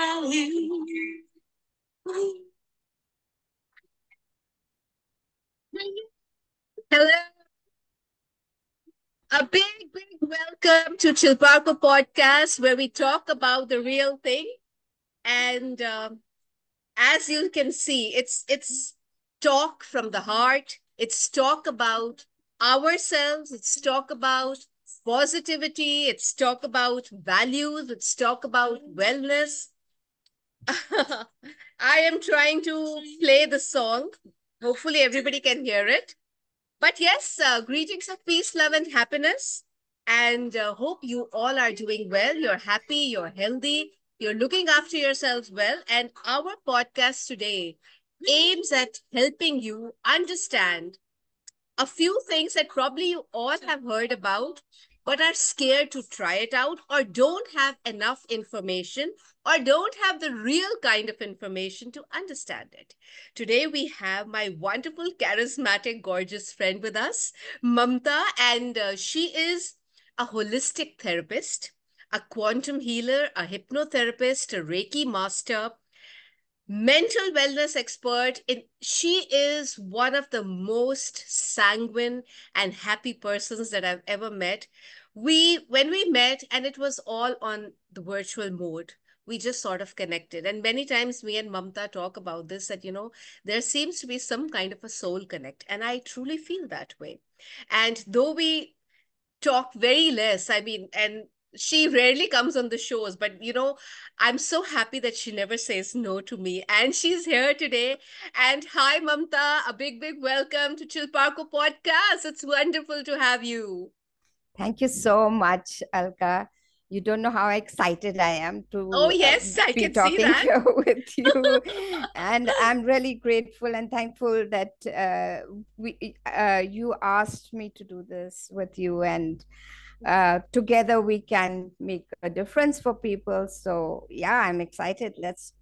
Hello, a big welcome to Chilparco Podcasts, where we talk about the real thing. And as you can see, it's talk from the heart. It's talk about ourselves. It's talk about positivity. It's talk about values. It's talk about wellness. I am trying to play the song. Hopefully, everybody can hear it. But yes, greetings of peace, love, and happiness. And hope you all are doing well. You're happy, you're healthy, you're looking after yourselves well. And our podcast today aims at helping you understand a few things that probably you all have heard about, but are scared to try it out, or don't have enough information, or don't have the real kind of information to understand it. Today, we have my wonderful, charismatic, gorgeous friend with us, Mamta, and she is a holistic therapist, a quantum healer, a hypnotherapist, a Reiki master, mental wellness expert. She is one of the most sanguine and happy persons that I've ever met. When we met, and it was all on the virtual mode, we just sort of connected. And many times me and Mamta talk about this, that there seems to be some kind of a soul connect, and I truly feel that way. And though we talk very less. I mean, and she rarely comes on the shows, but I'm so happy that she never says no to me. And she's here today. And hi, Mamta, a big welcome to Chilparco Podcast. It's wonderful to have you. Thank you so much, Alka. You don't know how excited I am Oh, to yes, I be can see talking that. here with you. And I'm really grateful and thankful that you asked me to do this with you. And together we can make a difference for people. So, yeah, I'm excited. Let's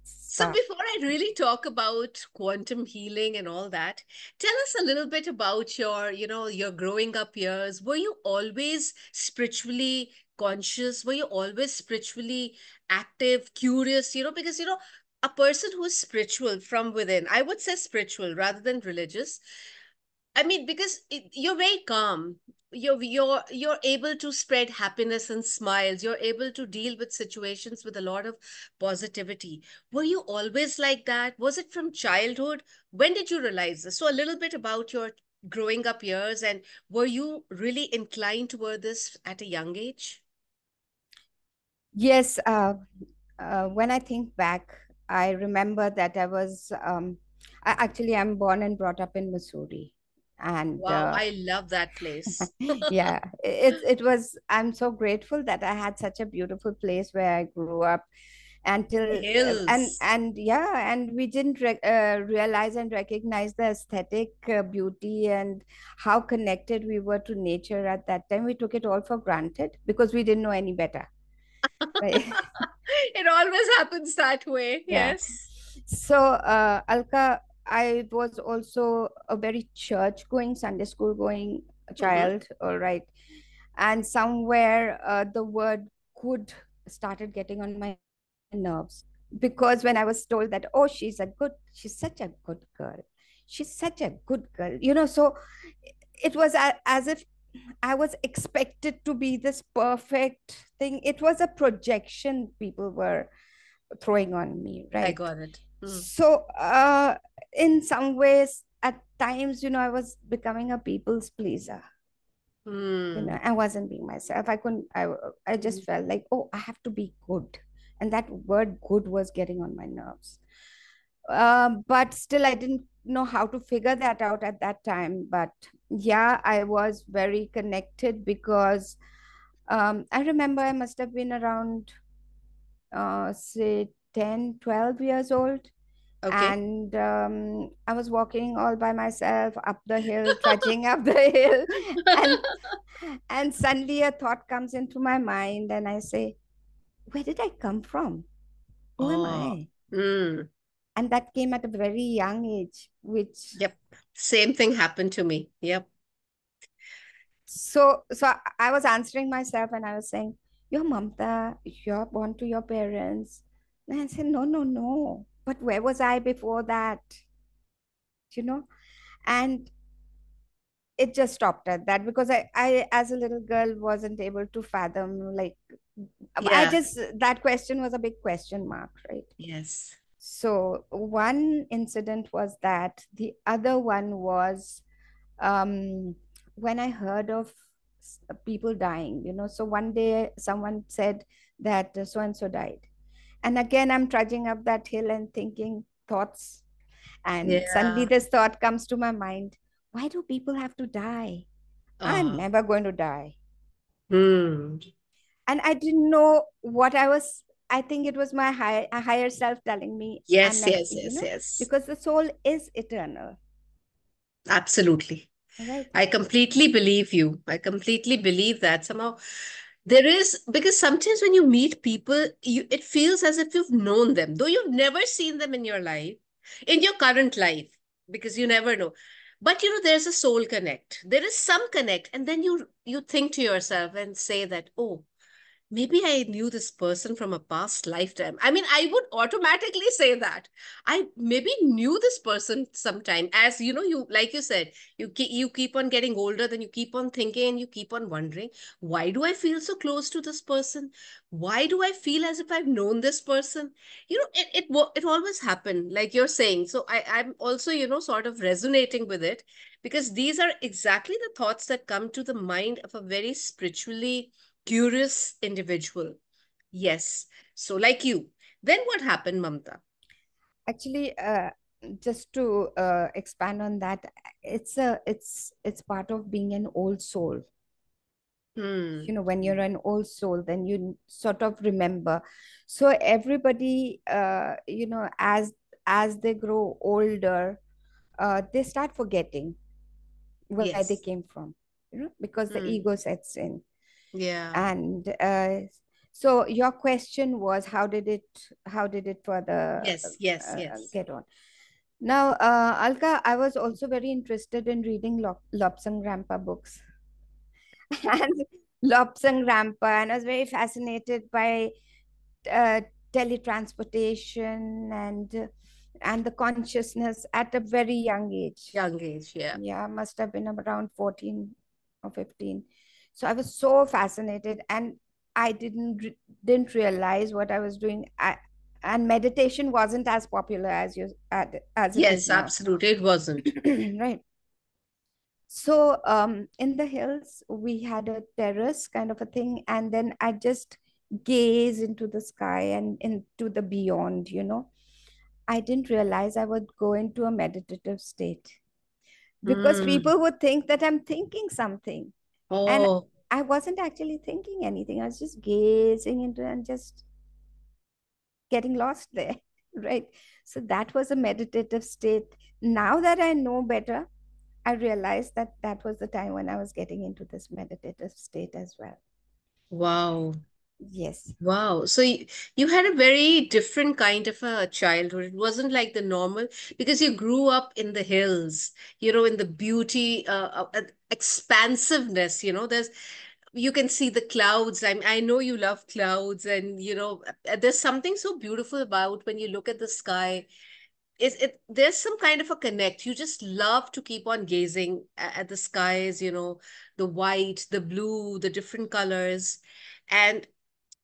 So start. before I really talk about quantum healing and all that, tell us a little bit about your growing up years. Were you always spiritually conscious? Were you always spiritually active, curious? Because a person who is spiritual from within, I would say spiritual rather than religious, I mean, because you're very calm. You're able to spread happiness and smiles. You're able to deal with situations with a lot of positivity. Were you always like that? Was it from childhood? When did you realize this? So a little bit about your growing up years, and were you really inclined toward this at a young age? Yes, when I think back, I remember that I'm born and brought up in Missouri. And Wow, I love that place. yeah, I'm so grateful that I had such a beautiful place where I grew up The until, hills. and yeah, and we didn't realize and recognize the aesthetic beauty and how connected we were to nature at that time. We took it all for granted because we didn't know any better. Right. It always happens that way. Yeah. Yes. So, Alka, I was also a very church going, Sunday school going Mm-hmm. child, all right. And somewhere the word good started getting on my nerves because when I was told that, oh, she's such a good girl. She's such a good girl. So it was as if I was expected to be this perfect thing. It was a projection people were throwing on me, I right? got it. Mm. So, in some ways, at times, I was becoming a people's pleaser. Hmm. I wasn't being myself. I couldn't, I just felt like, oh, I have to be good. And that word good was getting on my nerves. But still, I didn't know how to figure that out at that time. But yeah, I was very connected because I remember I must have been around say 10, 12 years old. Okay. And I was walking all by myself up the hill, trudging up the hill. And and suddenly a thought comes into my mind, and I say, where did I come from? Who am Oh. I? Mm. And that came at a very young age, which Yep. Same thing happened to me. Yep. so I was answering myself and I was saying, you're Mamta, you're born to your parents. And I said, no, no, no. But where was I before that? You know? And it just stopped at that because I as a little girl wasn't able to fathom, like, I Yeah. just, that question was a big question mark, right? Yes. So one incident was that. The other one was, um, when I heard of people dying, So one day someone said that so and so died. And again, I'm trudging up that hill and thinking thoughts. And suddenly Yeah. this thought comes to my mind: why do people have to die? I'm Oh. never going to die. Hmm. And I didn't know what I was. I think it was my higher self telling me I'm Yes, never, yes, yes, yes. because the soul is eternal, Absolutely. right? I completely believe you. I completely believe that somehow there is, because sometimes when you meet people, it feels as if you've known them, though you've never seen them in your life, in your current life, because you never know. But there's a soul connect. There is some connect, and then you think to yourself and say that, oh, maybe I knew this person from a past lifetime. I mean, I would automatically say that I maybe knew this person sometime. As you, like you said, you keep on getting older, then you keep on thinking and you keep on wondering, why do I feel so close to this person? Why do I feel as if I've known this person? It always happened, like you're saying. So I'm also sort of resonating with it, because these are exactly the thoughts that come to the mind of a very spiritually curious individual. Yes. So, like you. Then what happened, Mamta? Actually, just to expand on that, it's part of being an old soul. Hmm. When you're an old soul, then you sort of remember. So everybody, as they grow older, they start forgetting where they Yes. came from, because the Hmm. ego sets in. Yeah. And so your question was, how did it further Yes. Yes. Yes. get on. Now, Alka, I was also very interested in reading Lobsang Rampa books and Lobsang Rampa, and I was very fascinated by uh, teletransportation and the consciousness at a very young age. Young age. Yeah. Yeah, must have been around 14 or 15. So I was so fascinated, and I didn't realize what I was doing. And meditation wasn't as popular as it is Yes. now. Absolutely. It wasn't. Right. So in the hills we had a terrace kind of a thing, and then I just gaze into the sky and into the beyond. I didn't realize I would go into a meditative state, because Hmm. people would think that I'm thinking something, and Oh, I wasn't actually thinking anything. I was just gazing into and just getting lost there. Right. So that was a meditative state. Now that I know better, I realized that that was the time when I was getting into this meditative state as well. wow. Yes. Wow. So you had a very different kind of a childhood. It wasn't like the normal, because you grew up in the hills, in the beauty, expansiveness, you can see the clouds. I know you love clouds, and there's something so beautiful about when you look at the sky. There's some kind of a connect. You just love to keep on gazing at the skies, the white, the blue, the different colors. And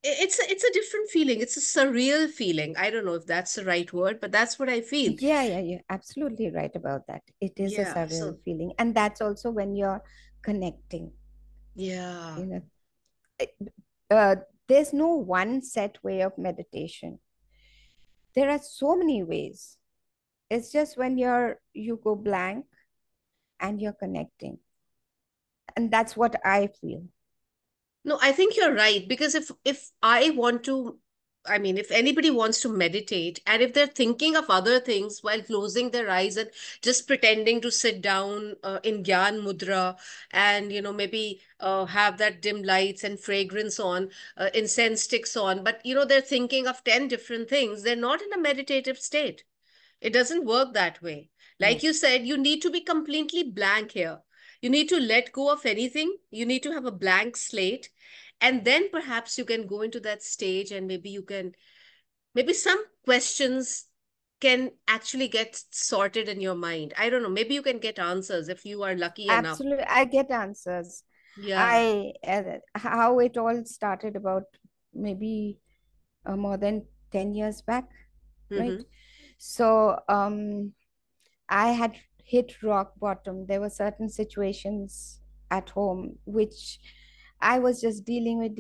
it's a different feeling. It's a surreal feeling. I don't know if that's the right word, but that's what I feel. Yeah, yeah, you're absolutely right about that. It is a Yeah. surreal So feeling. And that's also when you're connecting, yeah. you know. It- Uh, there's no one set way of meditation. There are so many ways. It's just when you go blank and you're connecting. And that's what I feel. No, I think you're right, because if I want to, I mean, if anybody wants to meditate, and if they're thinking of other things while closing their eyes and just pretending to sit down in Gyan Mudra, and maybe have that dim lights and fragrance on, incense sticks on, but they're thinking of 10 different things, they're not in a meditative state. It doesn't work that way. Like you Yes. said, you need to be completely blank here. You need to let go of anything. You need to have a blank slate. And then perhaps you can go into that stage, and maybe you can Maybe some questions can actually get sorted in your mind. I don't know. Maybe you can get answers if you are lucky enough. Absolutely, I get answers. Yeah. I How it all started about maybe more than 10 years back, right? Mm-hmm. So I had hit rock bottom. There were certain situations at home which I was just dealing with,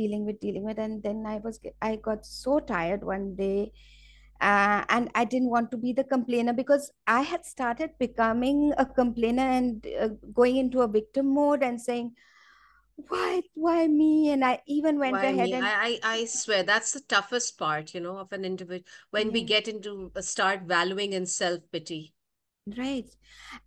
and then I got so tired one day, and I didn't want to be the complainer because I had started becoming a complainer and going into a victim mode and saying, why me? And I even went Why ahead me? and I swear that's the toughest part, of an individual when we yeah, get into start valuing in self-pity. right.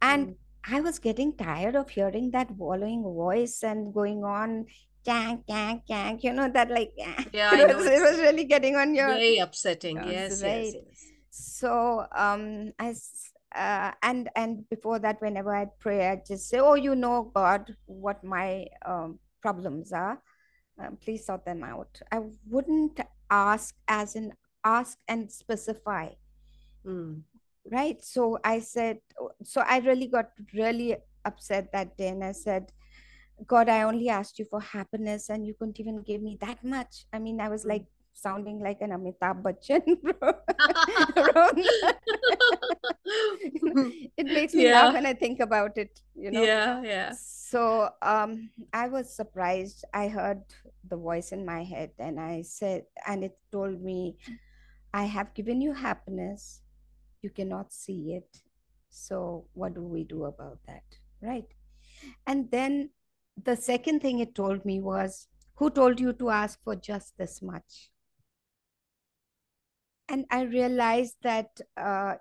And Mm. I was getting tired of hearing that wallowing voice and going on kang, kang, kang, that like Yeah, I know it it's was really getting on your very upsetting. nerves, Yes, yes, right? yes. So and before that, whenever I'd pray, I'd just say, oh, God, what my problems are. Please sort them out. I wouldn't ask as in ask and specify, Mm. right? So I said, so I really got really upset that day, and I said, God, I only asked you for happiness, and you couldn't even give me that much. I mean, I was like Mm. sounding like an Amitabh Bachchan. From it makes me laugh Yeah, when I think about it. yeah, yeah. So I was surprised. I heard the voice in my head, and I said, and it told me, I have given you happiness. You cannot see it. So what do we do about that? Right. And then the second thing it told me was, who told you to ask for just this much? And I realized that,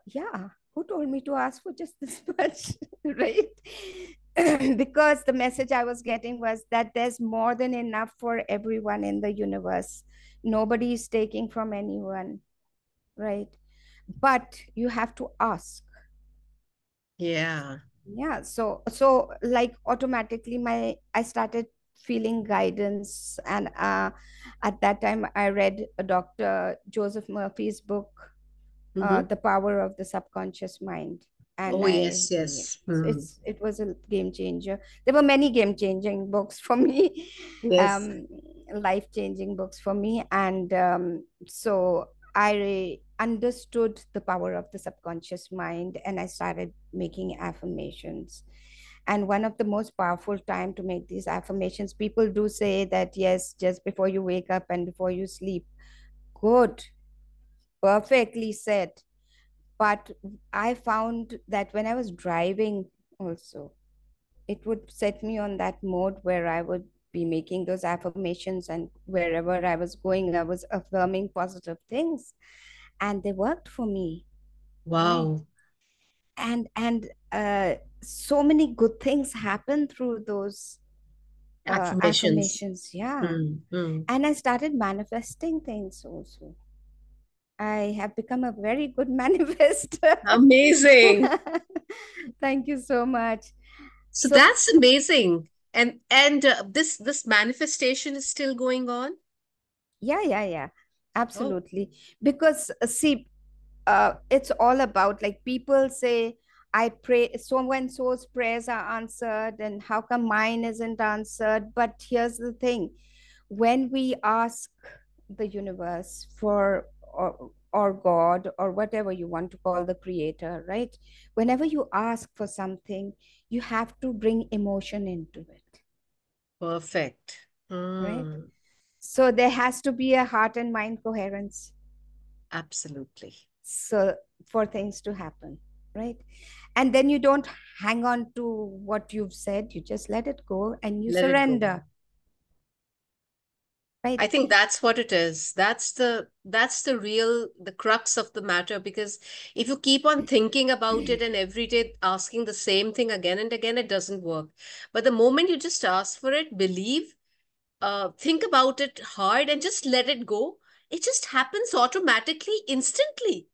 yeah, who told me to ask for just this much? Right? Because the message I was getting was that there's more than enough for everyone in the universe. Nobody is taking from anyone, right? But you have to ask. Yeah. Yeah, so like automatically my I started feeling guidance, and at that time I read Dr. Joseph Murphy's book, Mm-hmm. The Power of the Subconscious Mind. And Oh, yes, yes. Mm. it was a game changer. There were many game changing books for me, Yes. um, life changing books for me, and so I understood the power of the subconscious mind, and I started making affirmations. And one of the most powerful time to make these affirmations, people do say that yes, just before you wake up and before you sleep. Good, perfectly said. But I found that when I was driving also, it would set me on that mode where I would be making those affirmations, and wherever I was going, I was affirming positive things, and they worked for me, right? Wow. And so many good things happen through those Affirmations. affirmations, yeah. Mm. Mm. And I started manifesting things also. I have become a very good manifester. Amazing. Thank you so much. So So, that's amazing. And this manifestation is still going on. yeah, Oh, absolutely. Because see, it's all about, like, people say, I pray, so and so's prayers are answered, and how come mine isn't answered? But here's the thing, when we ask the universe for, or God, or whatever you want to call the creator, right? Whenever you ask for something, you have to bring emotion into it, perfect. right? Hmm. So there has to be a heart and mind coherence, Absolutely. so for things to happen, right? And then you don't hang on to what you've said, you just let it go and you Let it go. surrender, right? I think that's what it is. That's the real the crux of the matter, because if you keep on thinking about it and every day asking the same thing again and again, it doesn't work. But the moment you just ask for it, believe, think about it hard and just let it go, it just happens automatically, instantly.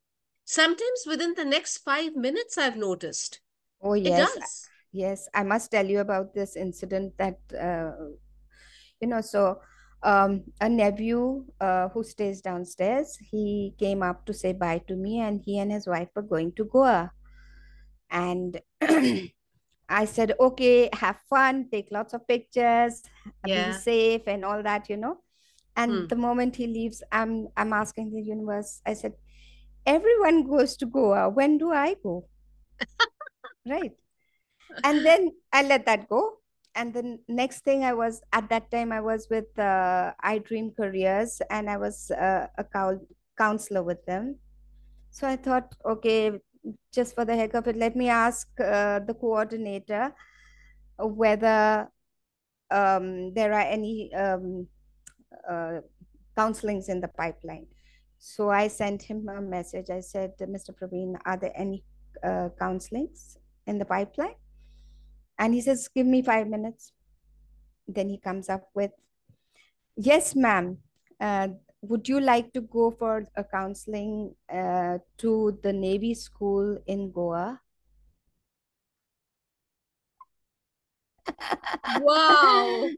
Sometimes within the next 5 minutes, I've noticed. Oh It yes, does. yes, I must tell you about this incident that so. A nephew who stays downstairs, he came up to say bye to me, and he and his wife were going to Goa. And I said, okay, have fun, take lots of pictures, be Yeah. safe, and all that, you know. And Hmm. the moment he leaves, I'm asking the universe. I said, everyone goes to Goa. When do I go? Right. And then I let that go. And the next thing, I was at that time, I was with I Dream Careers, and I was a counselor with them. So I thought, okay, just for the heck of it, let me ask the coordinator whether there are any uh, counselings in the pipeline. So I sent him a message. I said, Mr. Praveen, are there any counselings in the pipeline? And he says, give me 5 minutes. Then he comes up with, yes, ma'am. Uh, would you like to go for a counseling to the Navy school in Goa? Wow.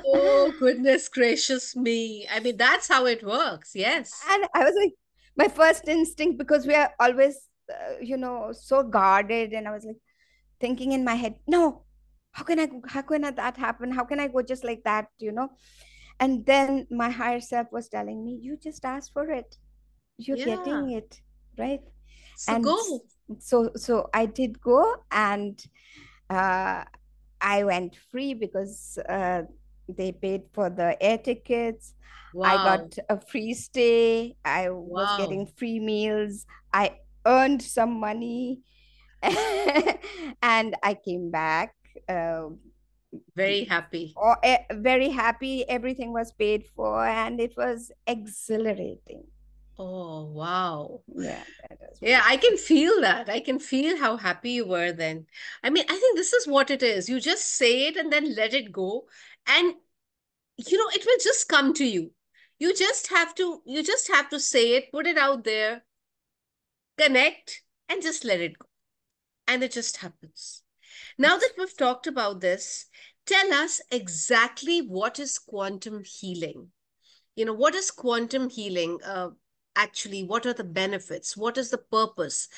Oh, goodness gracious me. I mean, that's how it works. Yes. And I was like, my first instinct, because we are always, so guarded. And I was like thinking in my head, no, how can that happen? How can I go just like that, you know? And then my higher self was telling me, you just ask for it. You're Yeah. getting it, right? So And go. so I did go, and uh, I went free because they paid for the air tickets. I Wow. got a free stay. I was Wow. getting free meals. I earned some money, and I came back. Uh, Very happy. Very happy. Everything was paid for, and it was exhilarating. Oh, wow. Yeah, that was Yeah, I beautiful. can feel that. I can feel how happy you were then. I mean, I think this is what it is. You just say it and then let it go. And it will just come to you. You just have to say it, put it out there, connect, and just let it go. And it just happens. Now that we've talked about this, tell us exactly what is quantum healing. What is quantum healing? Actually, what are the benefits? What is the purpose?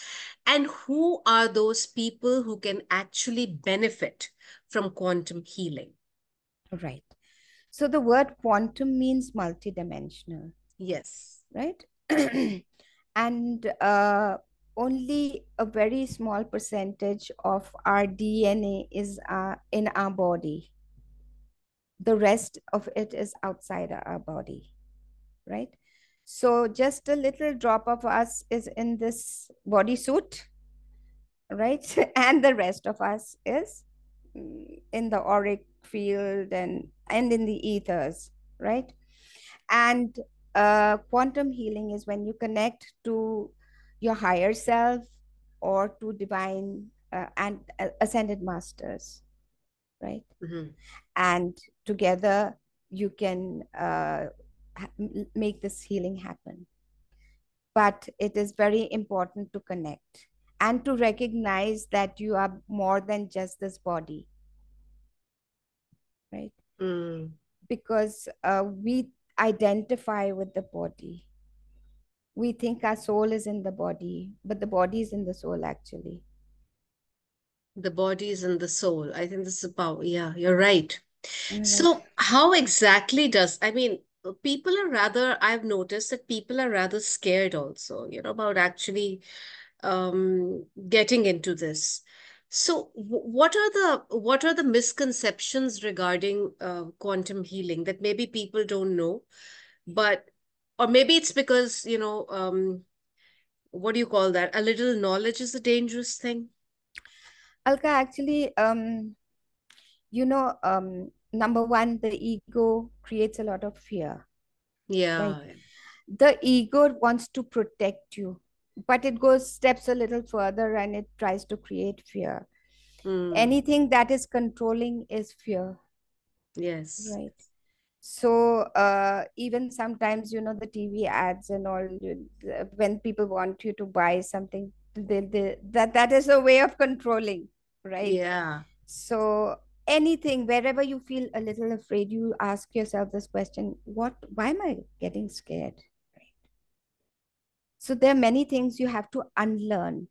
And who are those people who can actually benefit from quantum healing? Right. So the word quantum means multidimensional, Yes. right? And only a very small percentage of our DNA is in our body. The rest of it is outside our body, right? So just a little drop of us is in this bodysuit, right? And the rest of us is in the auric field and in the ethers, right? And quantum healing is when you connect to your higher self or to divine and ascended masters, right? Mhm. And together you can make this healing happen. But it is very important to connect and to recognize that you are more than just this body, right? Mm. Because we identify with the body. We think our soul is in the body, but the body is in the soul actually. The bodies and the soul. I think this is power. Yeah, you're right. Right. So, how exactly I mean, people are rather, I've noticed that people are rather scared also, about actually getting into this. So, what are the misconceptions regarding quantum healing that maybe people don't know, but or maybe it's because, what do you call that? A little knowledge is a dangerous thing. Alka, actually, number one, the ego creates a lot of fear, right? Yeah. The ego wants to protect you, but it goes steps a little further and it tries to create fear. Mm, Anything that is controlling is fear, yes. right? So even sometimes, the TV ads and all, when people want you to buy something, that is a way of controlling, right? Yeah. So anything, wherever you feel a little afraid, you ask yourself this question: why am I getting scared? So there are many things you have to unlearn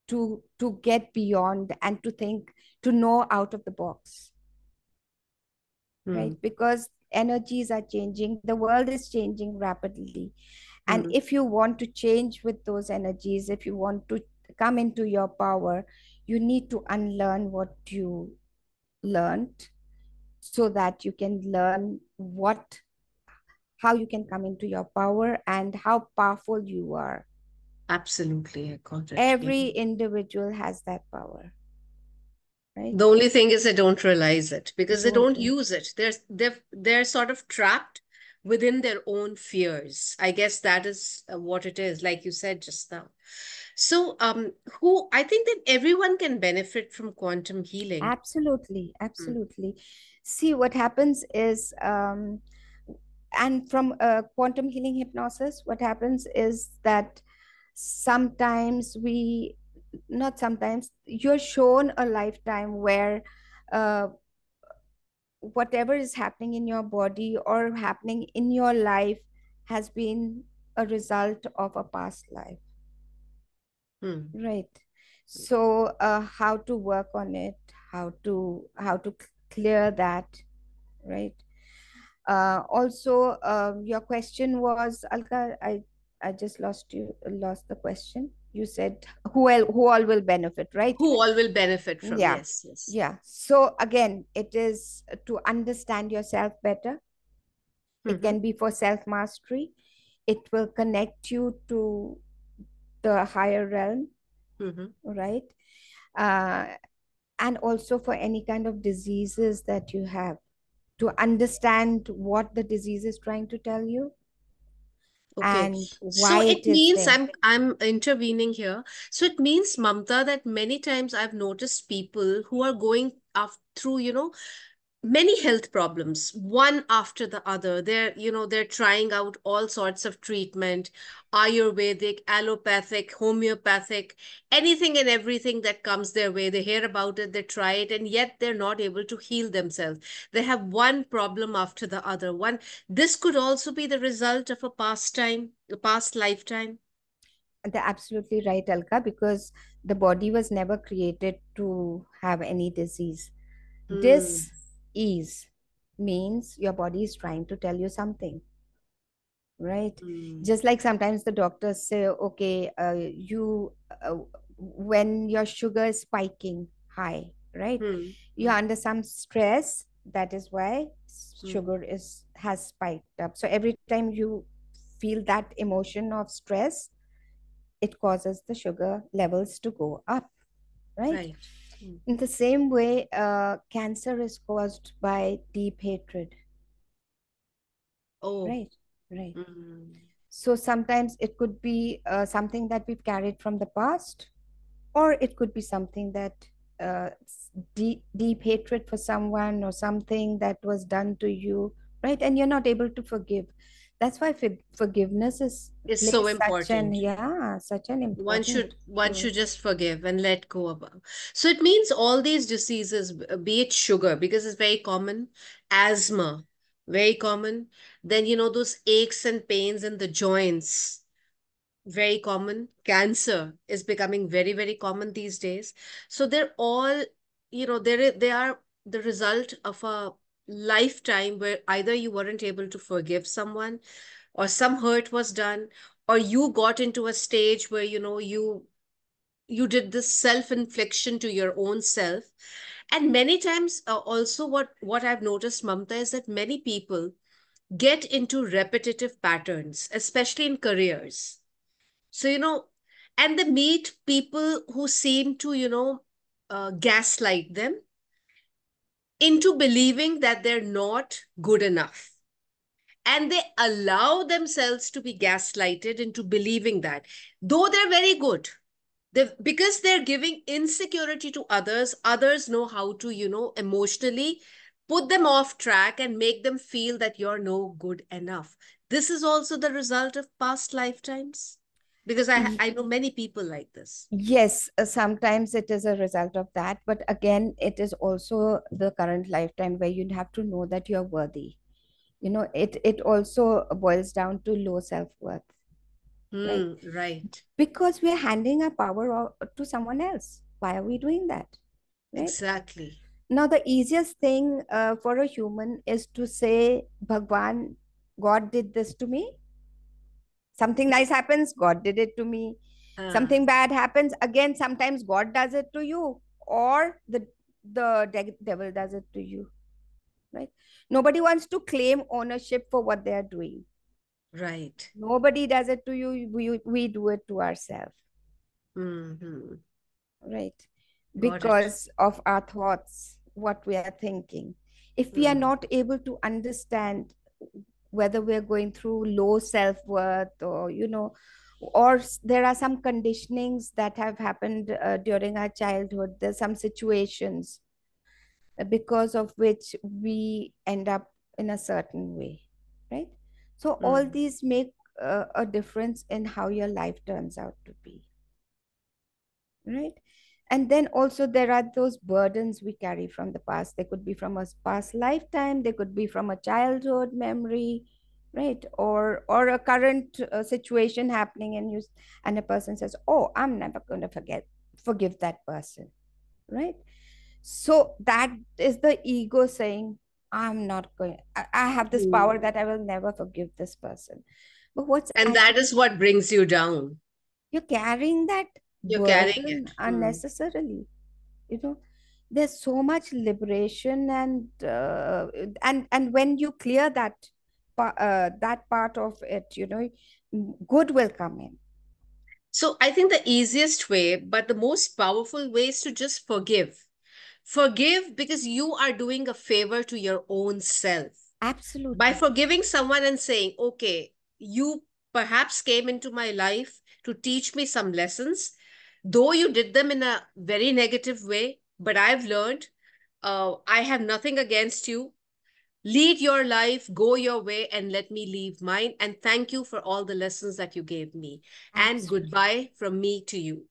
to get beyond and to think, to know out of the box, right? Hmm. Because energies are changing, the world is changing rapidly. And Hmm. if you want to change with those energies, if you want to come into your power, you need to unlearn what you learned, so that you can learn what how you can come into your power and how powerful you are. Absolutely, I got it. Yeah. Every individual has that power, right? The only thing is they don't realize it because they Don't don't use it. They're sort of trapped within their own fears. I guess that is what it is, like you said just now. So, who I think that everyone can benefit from quantum healing. Absolutely, Hmm. absolutely. See, what happens is, and from quantum healing hypnosis, what happens is that sometimes we, not sometimes, you're shown a lifetime where uh, whatever is happening in your body or happening in your life has been a result of a past life, Hmm. right? So how to work on it, how to clear that, right? Also, your question was, Alka, I just lost the question. You said who all will benefit, right? Who all will benefit from? Yeah, Yes, yes. yeah. So again, it is to understand yourself better. It Mm-hmm. can be for self mastery. It will connect you to the higher realm, Mm-hmm. right? Uh, and also for any kind of diseases that you have, to understand what the disease is trying to tell you Okay. and So why it it is means there. I'm intervening here. So it means, Mamta, that many times I've noticed people who are going through, many health problems, one after the other. They're trying out all sorts of treatment, Ayurvedic, allopathic, homeopathic, anything and everything that comes their way. They hear about it, they try it, and yet they're not able to heal themselves. They have one problem after the other. This could also be the result of a past lifetime. They're absolutely right, Alka, because the body was never created to have any disease. Hmm. Dis-ease means your body is trying to tell you something, right? Hmm. Just like sometimes the doctors say, okay, when your sugar is spiking high, right? Hmm. You're Hmm. under some stress. That is why Hmm. sugar is has spiked up. So every time you feel that emotion of stress, it causes the sugar levels to go up, right? Right. Hmm. In the same way, cancer is caused by deep hatred, Oh. right? Right. Hmm. So sometimes it could be something that we've carried from the past, or it could be something that deep hatred for someone or something that was done to you, right? And you're not able to forgive. That's why forgiveness is Is so plays such an, important. yeah, such an one important should one role. should just forgive and let go about. So it means all these diseases, be it sugar, because it's very common, asthma, very common, then those aches and pains in the joints, very common, cancer is becoming very, very common these days. So they're all, they are the result of a lifetime where either you weren't able to forgive someone, or some hurt was done, or you got into a stage where you did this self infliction to your own self. And many times, also, what I've noticed, Mamta, is that many people get into repetitive patterns, especially in careers. So and they meet people who seem to gaslight them into believing that they're not good enough, and they allow themselves to be gaslighted into believing that, though they're very good, because they're giving insecurity to others know how to emotionally put them off track and make them feel that you're no good enough. This is also the result of past lifetimes. Because I know many people like this. Yes, sometimes it is a result of that, but again, it is also the current lifetime where you have to know that you're worthy. It also boils down to low self-worth, right? Right. Because we're handing our power to someone else. Why are we doing that, right? Exactly. Now, the easiest thing for a human is to say, Bhagwan, God did this to me. Something nice happens, God did it to me. Ah, Something bad happens, again, sometimes God does it to you, or the devil does it to you, right? Nobody wants to claim ownership for what they are doing. right. Nobody does it to you. We do it to ourselves, Hmm. right? Got it. Because of our thoughts, what we are thinking. If we are Mm. not able to understand whether we're going through low self-worth, or there are some conditionings that have happened during our childhood. There's some situations because of which we end up in a certain way, right? So all Mm. these make a difference in how your life turns out to be, right? And then also there are those burdens we carry from the past. They could be from a past lifetime, they could be from a childhood memory, right? Or a current situation happening, and a person says, oh, I'm never going to forgive that person, right? So that is the ego saying, I'm not going, I have this Mm. power that I will never forgive this person. But what's And that actually, is what brings you down. you're carrying that You're carrying burden it. Mm. unnecessarily. you know there's so much liberation, and when you clear that part of it, good will come in. So I think the easiest way, but the most powerful way is to just forgive. Forgive because you are doing a favor to your own self. By Absolutely. forgiving someone and saying, okay, you perhaps came into my life to teach me some lessons, though you did them in a very negative way, but I've learned, I have nothing against you. Lead your life, go your way, and let me leave mine. And thank you for all the lessons that you gave me. And Absolutely. goodbye from me to you.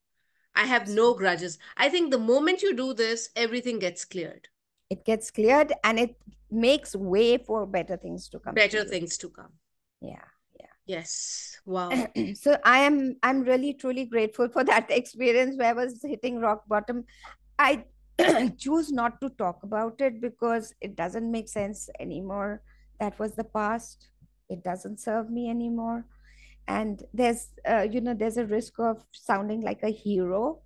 I have no Absolutely. grudges. I think the moment you do this, everything gets cleared. It gets cleared, and it makes way for better things to come to Better you. things to come. Yeah, yeah. Yes. Wow. So I'm really truly grateful for that experience where I was hitting rock bottom. I choose not to talk about it because it doesn't make sense anymore. That was the past. It doesn't serve me anymore. And there's a risk of sounding like a hero.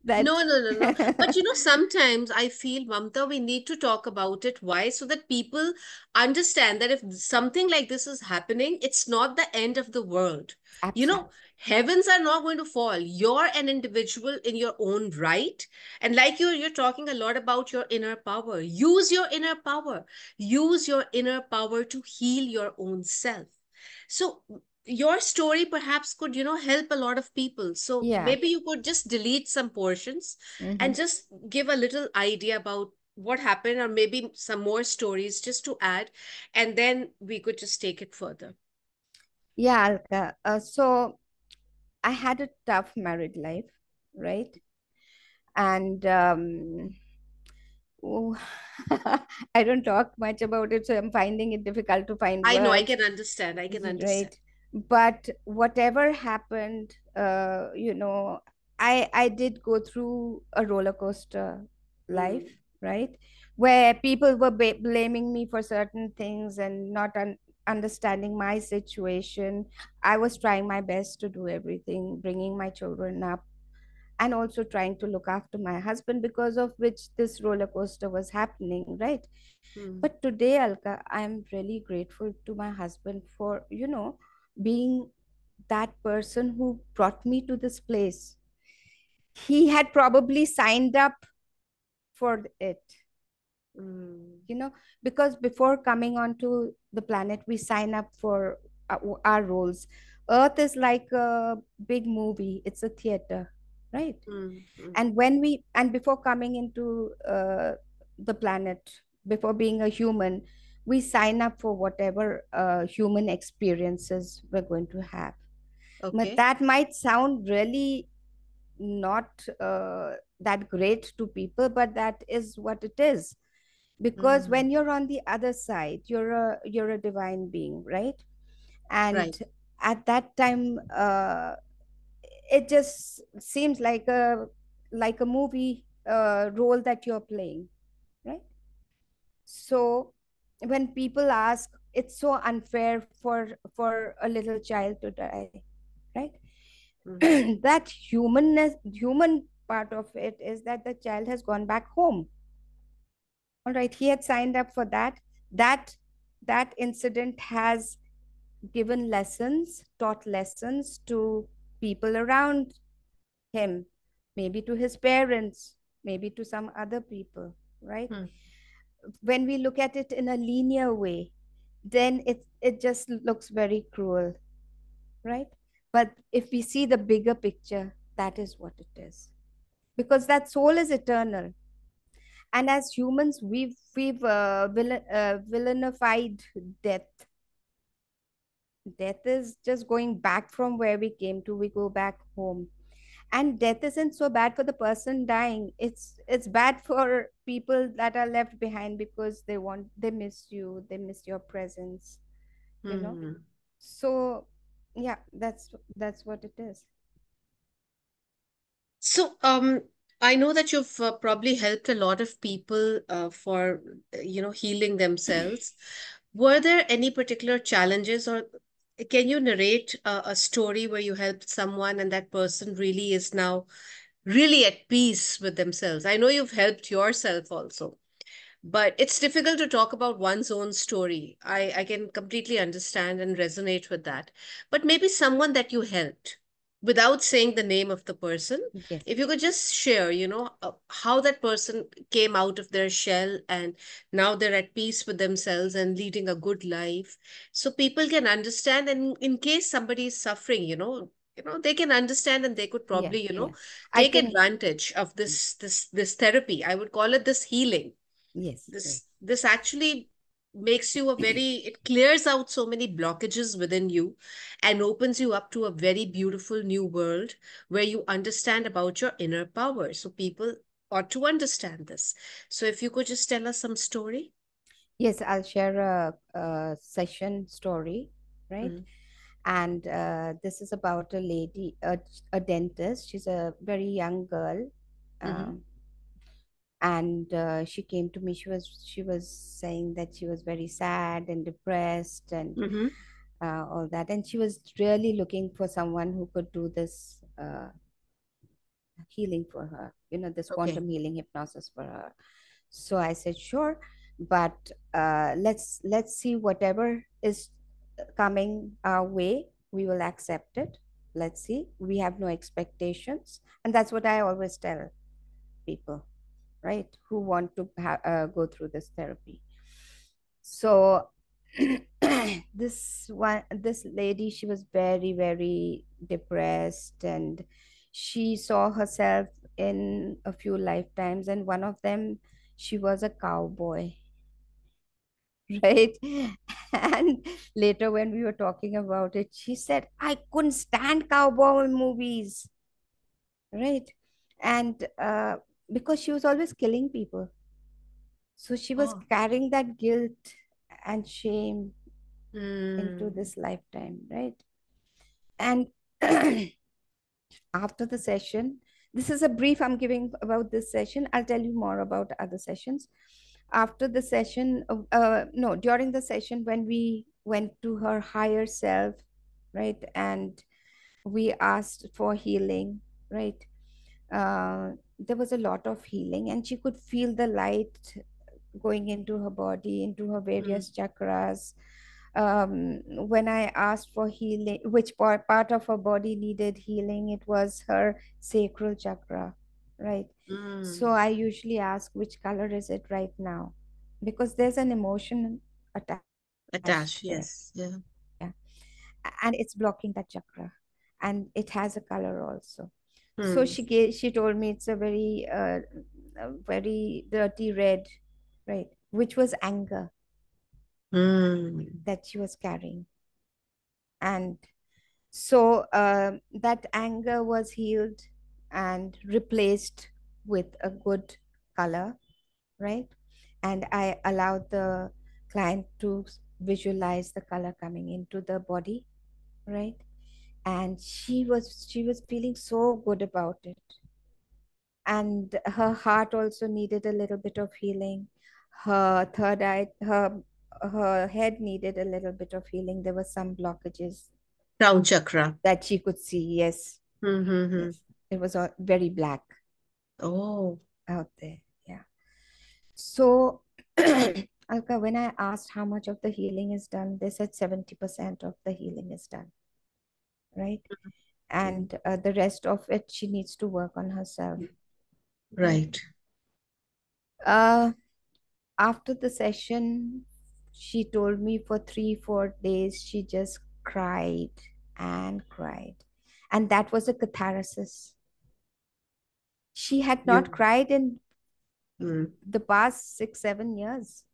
that No, no, no, no. But sometimes I feel, Mamta, we need to talk about it. Why? So that people understand that if something like this is happening, it's not the end of the world. You know, Absolutely. heavens are not going to fall. You're an individual in your own right. And like you're talking a lot about your inner power. Use your inner power. Use your inner power to heal your own self. So your story perhaps could help a lot of people, so Yeah. maybe you could just delete some portions Hmm. and just give a little idea about what happened, or maybe some more stories just to add, and then we could just take it further. Yeah, Alka. So I had a tough married life, right? And oh, I don't talk much about it, so I'm finding it difficult to find I know, I words, can understand, I can understand. right? But whatever happened, I did go through a roller coaster life, Mm, right? Where people were blaming me for certain things and not understanding my situation. I was trying my best to do everything, bringing my children up, and also trying to look after my husband, because of which this roller coaster was happening, right? mm, But today, Alka, I am really grateful to my husband for being that person who brought me to this place. He had probably signed up for it, mm, you know because before coming onto the planet, we sign up for our roles. Earth is like a big movie, it's a theater, right? mm, mm, And before coming into the planet, before being a human, we sign up for whatever human experiences we're going to have. But Okay. that might sound really not that great to people, but that is what it is. Because Mm. when you're on the other side, you're a divine being, right? Right. And at that time, it just seems like a movie role that you're playing, right? So when people ask, it's so unfair for a little child to die, right? Mm. That human part of it is that the child has gone back home. All right, he had signed up for that. That that incident has given lessons, taught lessons to people around him, maybe to his parents, maybe to some other people, right? Mm. When we look at it in a linear way, then it just looks very cruel, right? But if we see the bigger picture, that is what it is, because that soul is eternal. And as humans, we've villainified death. Death is just going back from where we came to. We go back home, and death isn't so bad for the person dying. It's bad for people that are left behind, because they miss you, they miss your presence, you know. Mm. So yeah, that's what it is. So, I know that you've probably helped a lot of people for, healing themselves. Were there any particular challenges, or can you narrate a story where you helped someone and that person really is now really at peace with themselves? I know you've helped yourself also, but it's difficult to talk about one's own story. I can completely understand and resonate with that. But maybe someone that you helped without saying the name of the person, Yes. if you could just share, how that person came out of their shell and now they're at peace with themselves and leading a good life. So people can understand. And in case somebody is suffering, they can understand and they could Yeah, probably, yeah, I take can. advantage of this therapy. I would call it this healing. Yes, yes. This actually makes you a very, it clears out so many blockages within you and opens you up to a very beautiful new world where you understand about your inner power. So people ought to understand this. So if you could just tell us some story. Yes, I'll share a session story, right? Mm-hmm. And this is about a lady, a dentist. She's a very young girl, Mm-hmm. um, and she came to me. She was saying that she was very sad and depressed and Mm-hmm. all that, and she was really looking for someone who could do this healing for her. You know, this Okay. quantum healing hypnosis for her. So I said, sure, but let's see whatever is coming our way. We will accept it. Let's see. We have no expectations, and that's what I always tell people, right, who want to go through this therapy. So this lady, she was very, very depressed, and she saw herself in a few lifetimes, and one of them, she was a cowboy. Right. And later when we were talking about it, she said, I couldn't stand cowboy movies, right? And because she was always killing people, so she was Oh. carrying that guilt and shame into Mm. this lifetime, right? And after the session, this is a brief I'm giving about this session. I'll tell you more about other sessions. After the session, no, during the session, when we went to her higher self, right, and we asked for healing, right, there was a lot of healing, and she could feel the light going into her body, into her Mm. various chakras. When I asked for healing, which part of her body needed healing, it was her sacral chakra, right? So Mm. I usually ask, which color is it right now? Because there's an emotion attached there. Attach, yes. Yeah. Yeah. And it's blocking that chakra. And it has a color also. So Hmm. she told me it's a very dirty red, right? Which was anger Mm. that she was carrying. And So that anger was healed and replaced with a good color, right? And I allowed the client to visualize the color coming into the body, right? And she was feeling so good about it. And her heart also needed a little bit of healing. Her third eye, her head needed a little bit of healing. There were some blockages Crown chakra. that she could see. Yes, Mm-hmm. yes, it was all very black Oh, out there. Yeah. So Alka, when I asked how much of the healing is done, they said 70% of the healing is done, right? And the rest of it, she needs to work on herself, right? right. Uh, After the session, she told me for 3, 4 days, she just cried and cried. And that was a catharsis. She had not You. cried in Mm, the past 6, 7 years.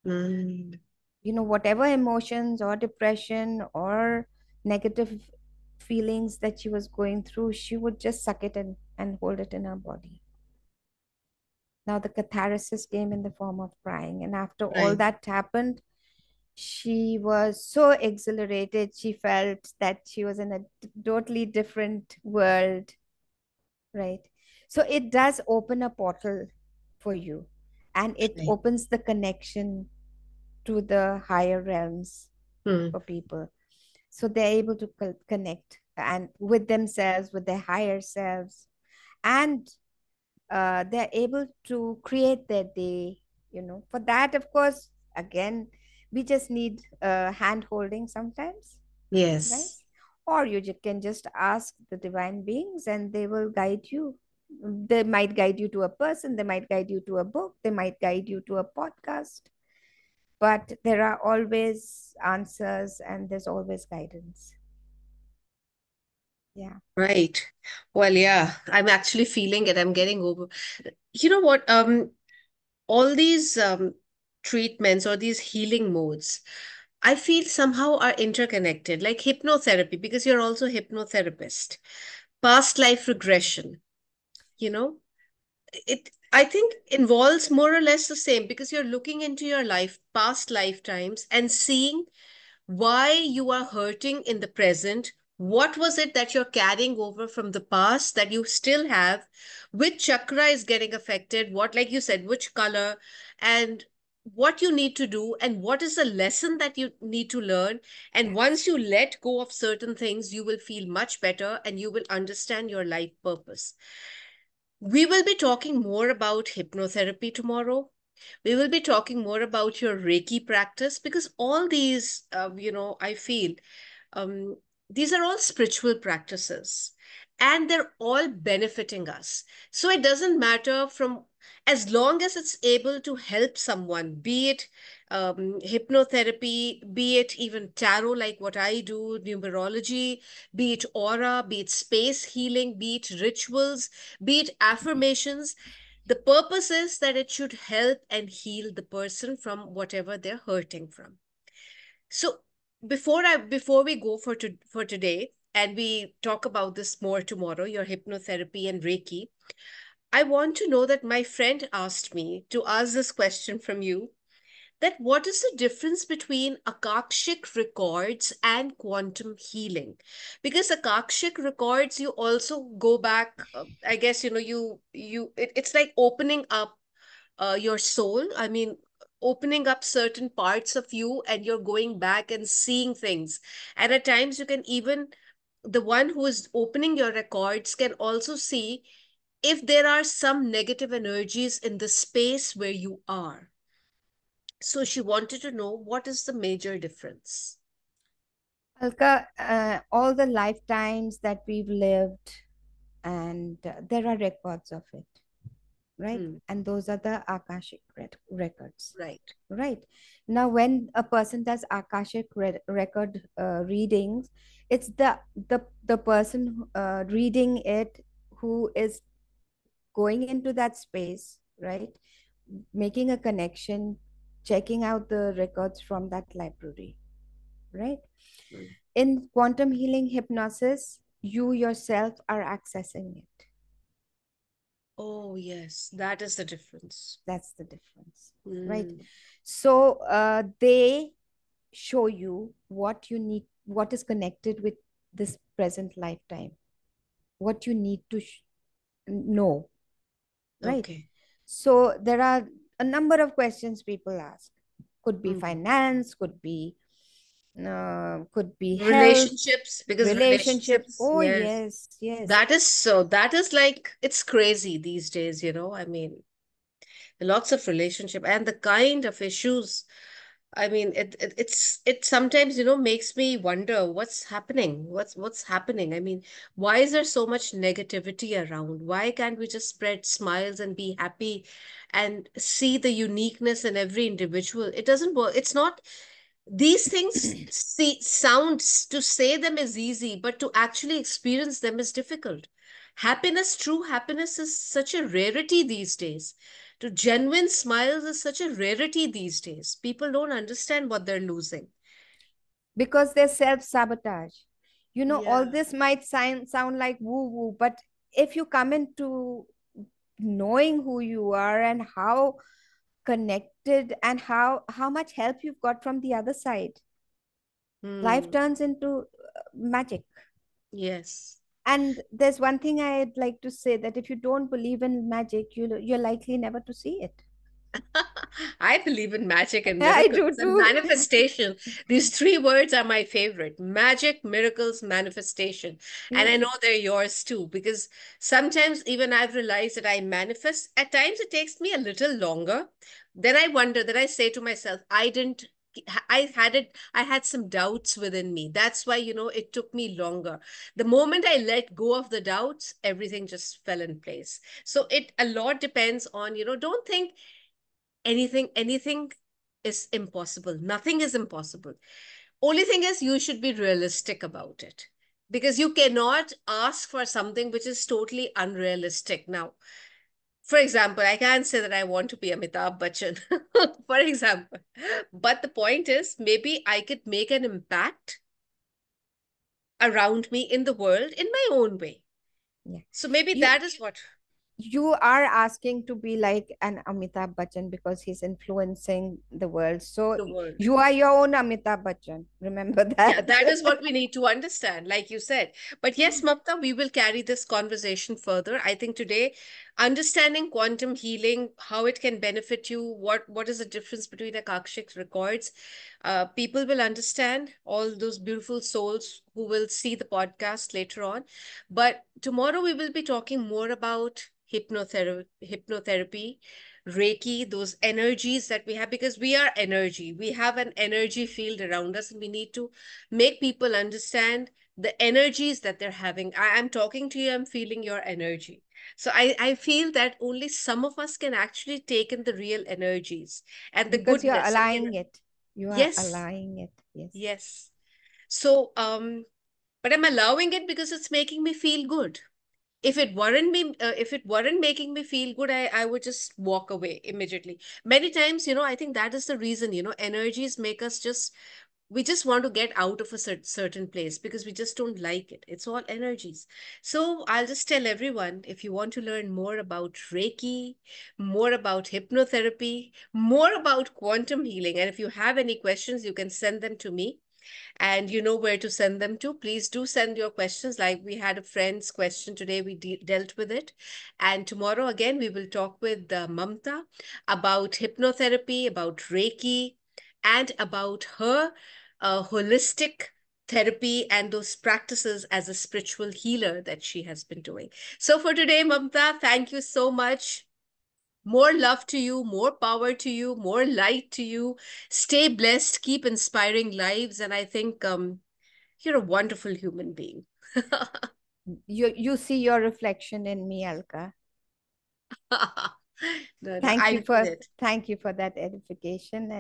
mm, Whatever emotions or depression or negative feelings that she was going through, she would just suck it in and hold it in her body. Now the catharsis came in the form of crying. And after all right. that happened, she was so exhilarated. She felt that she was in a totally different world, right? So it does open a portal for you, and it Right. opens the connection to the higher realms Mm, for people. So they're able to connect and with themselves, with their higher selves, and they're able to create their day. For that, of course, again, we just need hand holding sometimes, right? yes. Or you can just ask the divine beings and they will guide you. They might guide you to a person, they might guide you to a book, they might guide you to a podcast, but there are always answers and there's always guidance. Yeah. Right. Well, yeah, I'm actually feeling it. I'm getting over. You know what? All these treatments or these healing modes, I feel somehow are interconnected, like hypnotherapy, because you're also a hypnotherapist. Past life regression, you know, it I think involves more or less the same because you're looking into your life, past lifetimes, and seeing why you are hurting in the present. What was it that you're carrying over from the past that you still have? Which chakra is getting affected? What, like you said, which color? And what you need to do, and what is the lesson that you need to learn. And once Yes. you let go of certain things, you will feel much better and you will understand your life purpose. We will be talking more about hypnotherapy tomorrow. We will be talking more about your Reiki practice because all these, I feel um, these are all spiritual practices and they're all benefiting us. So it doesn't matter from as long as it's able to help someone, be it hypnotherapy, be it even tarot, like what I do, numerology, be it aura, be it space healing, be it rituals, be it affirmations. The purpose is that it should help and heal the person from whatever they're hurting from. So before we go for today and we talk about this more tomorrow, your hypnotherapy and Reiki, I want to know that my friend asked me to ask this question from you, that what is the difference between akashic records and quantum healing? Because akashic records, you also go back, I guess, it's like opening up your soul. I mean, opening up certain parts of you and you're going back and seeing things. And at times, you can even, the one who is opening your records can also see if there are some negative energies in the space where you are. So she wanted to know what is the major difference. Alka, all the lifetimes that we've lived, and there are records of it, right? Hmm. And those are the Akashic records, Right. right? Now, when a person does Akashic record readings, it's the person reading it who is going into that space, right? Making a connection, checking out the records from that library, right? Hmm. In quantum healing hypnosis, you yourself are accessing it. Oh, yes, that is the difference. That's the difference, right? Mm, So they show you what you need, what is connected with this present lifetime, what you need to know, right? okay. So there are a number of questions people ask. Could be Mm. finance, could be health, Relationships, because relationship. relationships, Oh yes, yes, yes. that is so, that is like, it's crazy these days, I mean, lots of relationship and the kind of issues. I mean, it sometimes, makes me wonder what's happening. What's happening? I mean, why is there so much negativity around? Why can't we just spread smiles and be happy and see the uniqueness in every individual? It doesn't work. It's not, these things to say them is easy, but to actually experience them is difficult. Happiness, true happiness, is such a rarity these days. To genuine smiles is such a rarity these days. People don't understand what they're losing. Because they're self-sabotage. All Yeah. this might sound like woo-woo, but if you come into knowing who you are and how connected and how much help you've got from the other side, life Hmm. turns into magic. Yes. And there's one thing I'd like to say, that if you don't believe in magic, you're likely never to see it. I believe in magic and I do miracles and too. manifestation. These three words are my favorite: magic, miracles, manifestation. And I Yes. know they're yours too, because sometimes even I've realized that I manifest. At times it takes me a little longer. Then I wonder, then I say to myself, I didn't. I had some doubts within me. That's why, it took me longer. The moment I let go of the doubts, everything just fell in place. So it a lot depends on, don't think anything is impossible. Nothing is impossible. Only thing is, you should be realistic about it, because you cannot ask for something which is totally unrealistic. Now, for example, I can't say that I want to be Amitabh Bachchan, for example, but the point is, maybe I could make an impact around me in the world in my own way. Yeah. So maybe you that is what. you are asking to be like an Amitabh Bachchan because he's influencing the world. So The world. you are your own Amitabh Bachchan. Remember Yeah, that. that is what we need to understand, like you said. But yes, Mapta, we will carry this conversation further. I think today, understanding quantum healing, how it can benefit you, what is the difference between Akashic records, people will understand, all those beautiful souls who will see the podcast later on. But tomorrow we will be talking more about hypnotherapy, Reiki, those energies that we have, because we are energy. We have an energy field around us, and we need to make people understand the energies that they're having. I'm talking to you, I'm feeling your energy. So I feel that only some of us can actually take in the real energies and the Because you're goodness and allowing it. You are yes, allowing it. Yes. yes. So but I'm allowing it because it's making me feel good. If it weren't making me feel good, I would just walk away immediately. Many times, I think that is the reason, energies make us just, we just want to get out of a certain place because we just don't like it. It's all energies. So I'll just tell everyone, if you want to learn more about Reiki, more about hypnotherapy, more about quantum healing, and if you have any questions, you can send them to me, and you know where to send them to. Please do send your questions. Like we had a friend's question today, we dealt with it. And tomorrow again, we will talk with Mamta about hypnotherapy, about Reiki, and about her holistic therapy and those practices as a spiritual healer that she has been doing. So for today, Mamta, thank you so much. More love to you, more power to you, more light to you. Stay blessed, keep inspiring lives. And I think you're a wonderful human being. You see your reflection in me, Alka. No, no, Thank I you mean for it. thank you for that edification,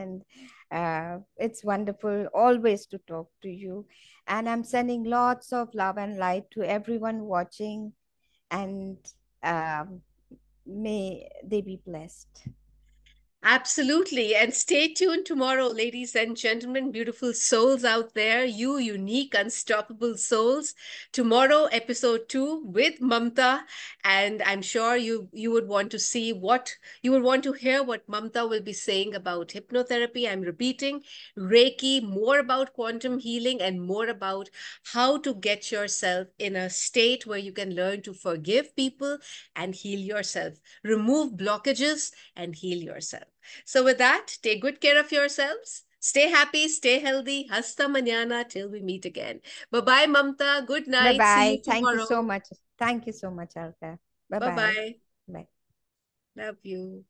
and it's wonderful always to talk to you. And I'm sending lots of love and light to everyone watching, and um, may they be blessed. Absolutely. And stay tuned tomorrow, ladies and gentlemen, beautiful souls out there, you unique, unstoppable souls. Tomorrow, episode 2 with Mamta. And I'm sure you would want to see what you would want to hear what Mamta will be saying about hypnotherapy. I'm repeating Reiki, more about quantum healing, and more about how to get yourself in a state where you can learn to forgive people and heal yourself, remove blockages and heal yourself. So, with that, take good care of yourselves. Stay happy, stay healthy. Hasta mañana till we meet again. Bye bye, Mamta. Good Bye night. See bye. you Thank you so tomorrow. much. Thank you so much, Alka. Bye Bye bye. bye. Bye. Love you.